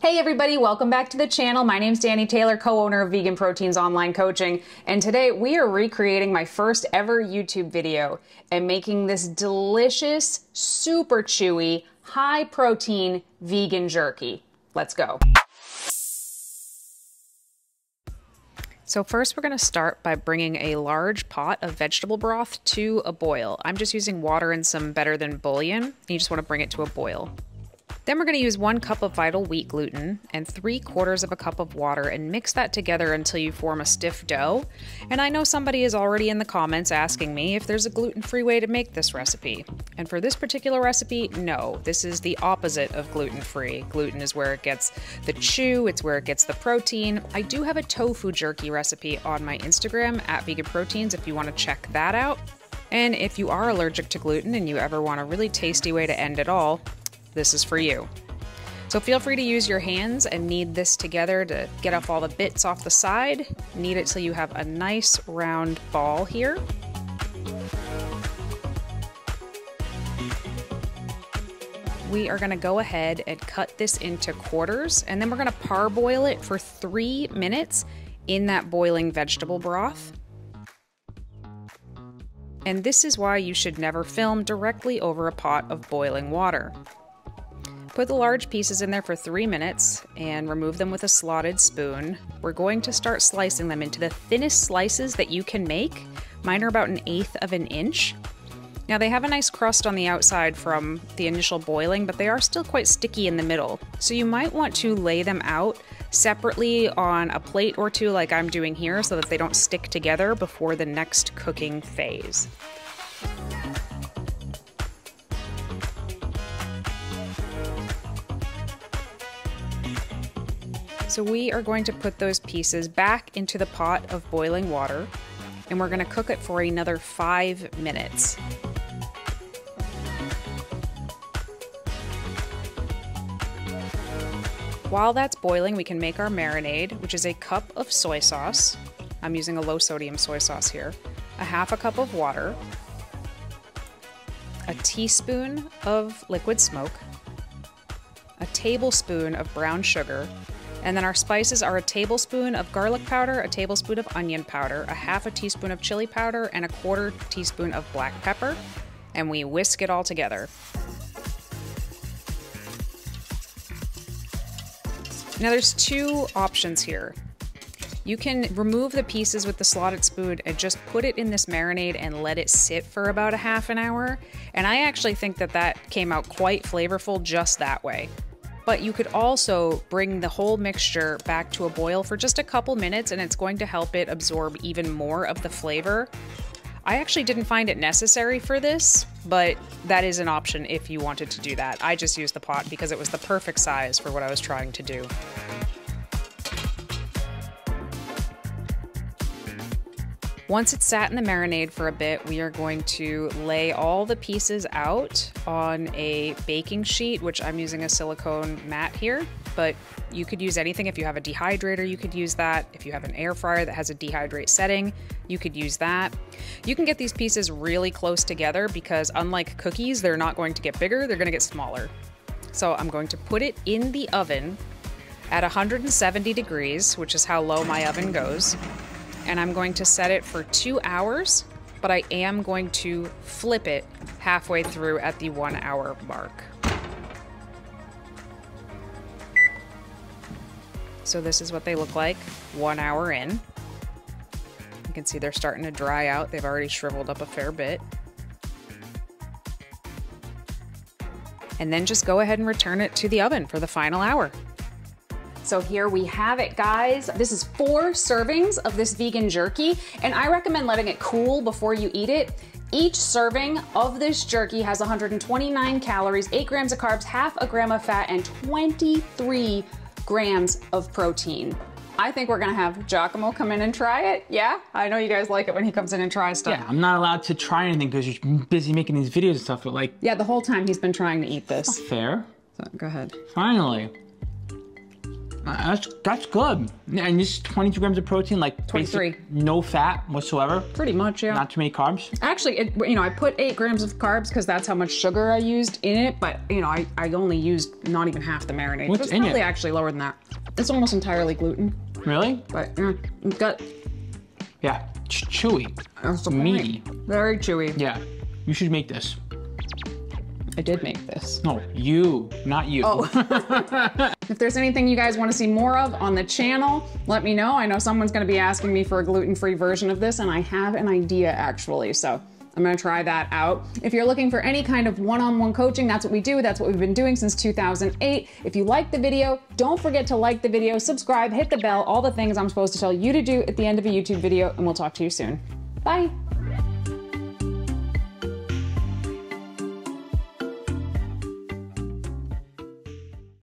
Hey everybody, welcome back to the channel. My name's Danny Taylor, co-owner of VeganProteins Online Coaching, and today we are recreating my first ever YouTube video and making this delicious, super chewy, high protein vegan jerky. Let's go. So first we're going to start by bringing a large pot of vegetable broth to a boil. I'm just using water and some better than bouillon. You just want to bring it to a boil. Then we're going to use 1 cup of vital wheat gluten and 3/4 of a cup of water and mix that together until you form a stiff dough. And I know somebody is already in the comments asking me if there's a gluten-free way to make this recipe. And for this particular recipe, no, this is the opposite of gluten-free. Gluten is where it gets the chew, it's where it gets the protein. I do have a tofu jerky recipe on my Instagram at VeganProteins if you want to check that out. And if you are allergic to gluten and you ever want a really tasty way to end it all, this is for you. So feel free to use your hands and knead this together to get off all the bits off the side. Knead it till you have a nice round ball here. We are gonna go ahead and cut this into quarters, and then we're gonna parboil it for 3 minutes in that boiling vegetable broth. And this is why you should never film directly over a pot of boiling water. Put the large pieces in there for 3 minutes and remove them with a slotted spoon. We're going to start slicing them into the thinnest slices that you can make. Mine are about 1/8 of an inch. Now they have a nice crust on the outside from the initial boiling, but they are still quite sticky in the middle. So you might want to lay them out separately on a plate or two like I'm doing here so that they don't stick together before the next cooking phase. So we are going to put those pieces back into the pot of boiling water, and we're going to cook it for another 5 minutes. While that's boiling, we can make our marinade, which is a cup of soy sauce. I'm using a low sodium soy sauce here. 1/2 cup of water, a teaspoon of liquid smoke, a tablespoon of brown sugar, and then our spices are a tablespoon of garlic powder, a tablespoon of onion powder, 1/2 teaspoon of chili powder, and 1/4 teaspoon of black pepper, and we whisk it all together. Now there's 2 options here. You can remove the pieces with the slotted spoon and just put it in this marinade and let it sit for about 1/2 hour, and I actually think that that came out quite flavorful just that way. But you could also bring the whole mixture back to a boil for just a couple minutes, and it's going to help it absorb even more of the flavor. I actually didn't find it necessary for this, but that is an option if you wanted to do that. I just used the pot because it was the perfect size for what I was trying to do. Once it's sat in the marinade for a bit, we are going to lay all the pieces out on a baking sheet, which I'm using a silicone mat here, but you could use anything. If you have a dehydrator, you could use that. If you have an air fryer that has a dehydrate setting, you could use that. You can get these pieces really close together because unlike cookies, they're not going to get bigger, they're gonna get smaller. So I'm going to put it in the oven at 170 degrees, which is how low my oven goes. And I'm going to set it for 2 hours, but I am going to flip it halfway through at the 1 hour mark. So this is what they look like 1 hour in. You can see they're starting to dry out. They've already shriveled up a fair bit. And then just go ahead and return it to the oven for the final hour. So here we have it, guys. This is 4 servings of this vegan jerky, and I recommend letting it cool before you eat it. Each serving of this jerky has 129 calories, 8 grams of carbs, 1/2 gram of fat, and 23 grams of protein. I think we're gonna have 𝐬𝐮𝐿 come in and try it. Yeah, I know you guys like it when he comes in and tries stuff. Yeah, I'm not allowed to try anything because you're busy making these videos and stuff, but like... Yeah, the whole time he's been trying to eat this. That's fair. So, go ahead. Finally. That's good. And this is 22 grams of protein, like 23. No fat whatsoever. Pretty much, yeah. Not too many carbs. Actually, you know, I put 8 grams of carbs because that's how much sugar I used in it, but you know, I only used not even half the marinade. What's it's in probably it? actually lower than that. It's almost entirely gluten. Really? But yeah, it's got... Yeah, it's chewy. That's the meaty. point. Very chewy. Yeah, you should make this. I did make this. No, you, not you. Oh. If there's anything you guys want to see more of on the channel, let me know. I know someone's going to be asking me for a gluten-free version of this, and I have an idea actually, so I'm going to try that out. If you're looking for any kind of one-on-one coaching, that's what we do. That's what we've been doing since 2008. If you like the video, don't forget to like the video, subscribe, hit the bell, all the things I'm supposed to tell you to do at the end of a YouTube video, and we'll talk to you soon. Bye.